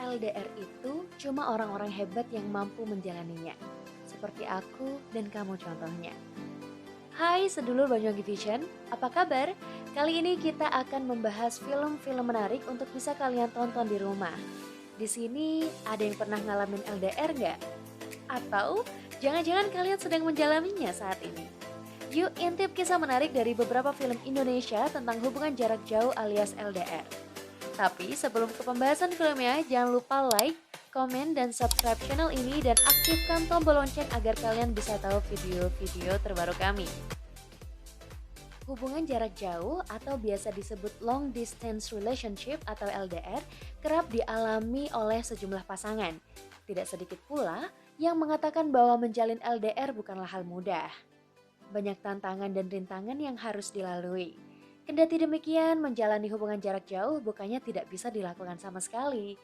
LDR itu cuma orang-orang hebat yang mampu menjalaninya. Seperti aku dan kamu contohnya. Hai sedulur Banyuwangi Vision, apa kabar? Kali ini kita akan membahas film-film menarik untuk bisa kalian tonton di rumah. Di sini ada yang pernah ngalamin LDR nggak? Atau jangan-jangan kalian sedang menjalaninya saat ini? Yuk intip kisah menarik dari beberapa film Indonesia tentang hubungan jarak jauh alias LDR. Tapi sebelum ke pembahasan filmnya, jangan lupa like, komen, dan subscribe channel ini dan aktifkan tombol lonceng agar kalian bisa tahu video-video terbaru kami. Hubungan jarak jauh atau biasa disebut long distance relationship atau LDR kerap dialami oleh sejumlah pasangan. Tidak sedikit pula yang mengatakan bahwa menjalin LDR bukanlah hal mudah. Banyak tantangan dan rintangan yang harus dilalui. Kendati demikian, menjalani hubungan jarak jauh bukannya tidak bisa dilakukan sama sekali.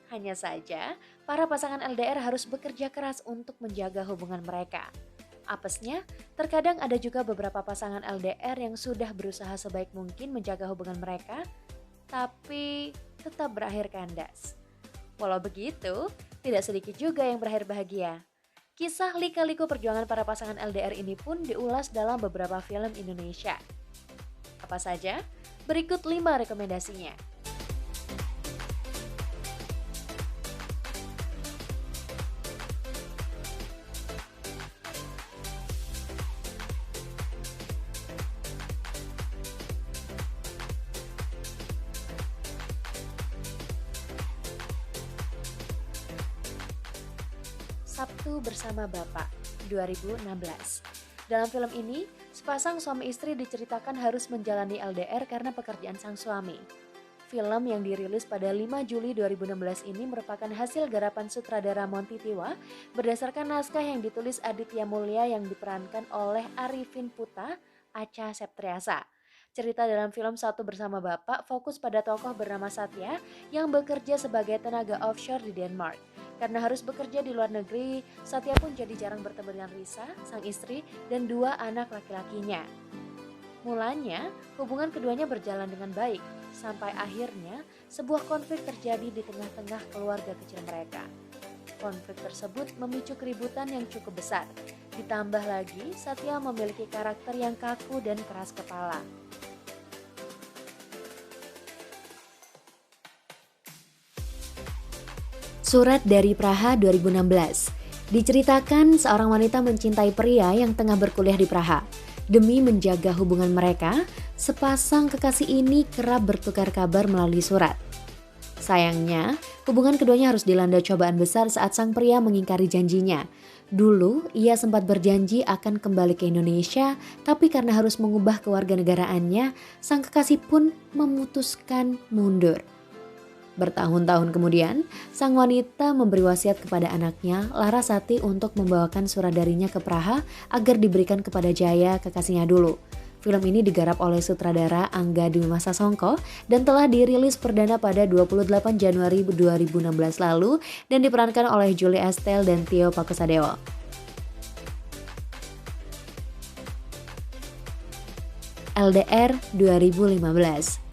Hanya saja, para pasangan LDR harus bekerja keras untuk menjaga hubungan mereka. Apesnya, terkadang ada juga beberapa pasangan LDR yang sudah berusaha sebaik mungkin menjaga hubungan mereka, tapi tetap berakhir kandas. Walau begitu, tidak sedikit juga yang berakhir bahagia. Kisah lika-liku perjuangan para pasangan LDR ini pun diulas dalam beberapa film Indonesia. Apa saja? Berikut 5 rekomendasinya. Sabtu Bersama Bapak, 2016. Dalam film ini, sepasang suami istri diceritakan harus menjalani LDR karena pekerjaan sang suami. Film yang dirilis pada 5 Juli 2016 ini merupakan hasil garapan sutradara Monty Tiwa berdasarkan naskah yang ditulis Aditya Mulya yang diperankan oleh Arifin Putra, Acha Septriasa. Cerita dalam film Satu Bersama Bapak fokus pada tokoh bernama Satya yang bekerja sebagai tenaga offshore di Denmark. Karena harus bekerja di luar negeri, Satya pun jadi jarang bertemu dengan Risa, sang istri, dan 2 anak laki-lakinya. Mulanya, hubungan keduanya berjalan dengan baik, sampai akhirnya sebuah konflik terjadi di tengah-tengah keluarga kecil mereka. Konflik tersebut memicu keributan yang cukup besar. Ditambah lagi, Satya memiliki karakter yang kaku dan keras kepala. Surat dari Praha 2016. Diceritakan seorang wanita mencintai pria yang tengah berkuliah di Praha. Demi menjaga hubungan mereka, sepasang kekasih ini kerap bertukar kabar melalui surat. Sayangnya, hubungan keduanya harus dilanda cobaan besar saat sang pria mengingkari janjinya. Dulu, ia sempat berjanji akan kembali ke Indonesia, tapi karena harus mengubah kewarganegaraannya, sang kekasih pun memutuskan mundur. Bertahun-tahun kemudian, sang wanita memberi wasiat kepada anaknya, Larasati, untuk membawakan surat darinya ke Praha agar diberikan kepada Jaya, kekasihnya dulu. Film ini digarap oleh sutradara Angga Dwi Masa Songko dan telah dirilis perdana pada 28 Januari 2016 lalu dan diperankan oleh Julie Estelle dan Tio Pakusadewo. LDR 2015.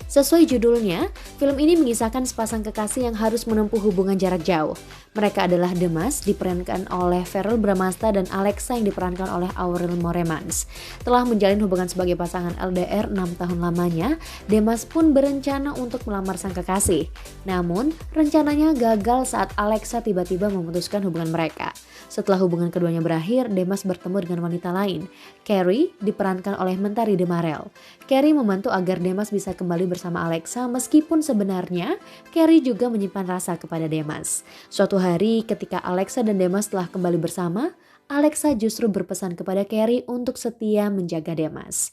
Sesuai judulnya, film ini mengisahkan sepasang kekasih yang harus menempuh hubungan jarak jauh. Mereka adalah Demas, diperankan oleh Verrell Bramasta, dan Alexa yang diperankan oleh Aurel Moremans. Telah menjalin hubungan sebagai pasangan LDR 6 tahun lamanya, Demas pun berencana untuk melamar sang kekasih. Namun, rencananya gagal saat Alexa tiba-tiba memutuskan hubungan mereka. Setelah hubungan keduanya berakhir, Demas bertemu dengan wanita lain. Carrie diperankan oleh Mentari Demarel. Carrie membantu agar Demas bisa kembali bersama Alexa meskipun sebenarnya Carrie juga menyimpan rasa kepada Demas. Suatu hari ketika Alexa dan Demas telah kembali bersama, Alexa justru berpesan kepada Carrie untuk setia menjaga Demas.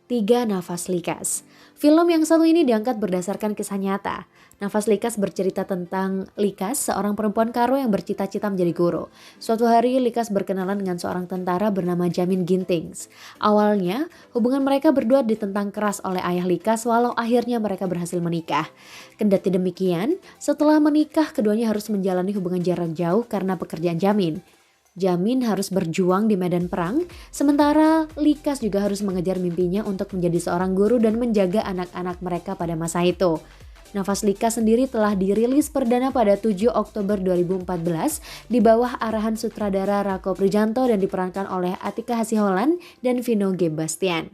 Tiga Nafas Likas. Film yang satu ini diangkat berdasarkan kisah nyata. Nafas Likas bercerita tentang Likas, seorang perempuan Karo yang bercita-cita menjadi guru. Suatu hari Likas berkenalan dengan seorang tentara bernama Jamin Gintings. Awalnya, hubungan mereka berdua ditentang keras oleh ayah Likas walau akhirnya mereka berhasil menikah. Kendati demikian, setelah menikah keduanya harus menjalani hubungan jarak jauh karena pekerjaan Jamin. Jamin harus berjuang di medan perang, sementara Likas juga harus mengejar mimpinya untuk menjadi seorang guru dan menjaga anak-anak mereka pada masa itu. Nafas Likas sendiri telah dirilis perdana pada 7 Oktober 2014 di bawah arahan sutradara Rako Prijanto dan diperankan oleh Atika Hasiholan dan Vino G. Bastian.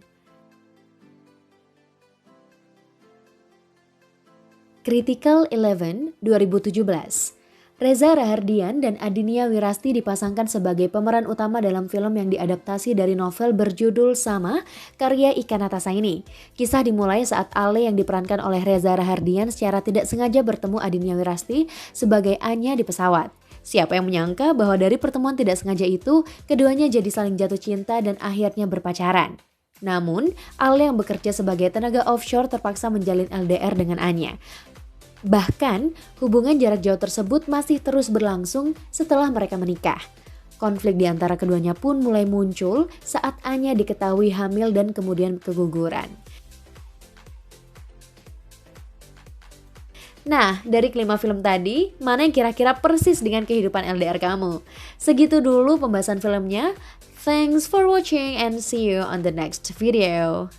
Critical 11 2017. Reza Rahardian dan Adinia Wirasti dipasangkan sebagai pemeran utama dalam film yang diadaptasi dari novel berjudul sama karya Ika Natasaini. Kisah dimulai saat Ale yang diperankan oleh Reza Rahardian secara tidak sengaja bertemu Adinia Wirasti sebagai Anya di pesawat. Siapa yang menyangka bahwa dari pertemuan tidak sengaja itu, keduanya jadi saling jatuh cinta dan akhirnya berpacaran. Namun, Ale yang bekerja sebagai tenaga offshore terpaksa menjalin LDR dengan Anya. Bahkan, hubungan jarak jauh tersebut masih terus berlangsung setelah mereka menikah. Konflik di antara keduanya pun mulai muncul saat Anya diketahui hamil dan kemudian keguguran. Nah, dari kelima film tadi, mana yang kira-kira persis dengan kehidupan LDR kamu? Segitu dulu pembahasan filmnya. Thanks for watching and see you on the next video.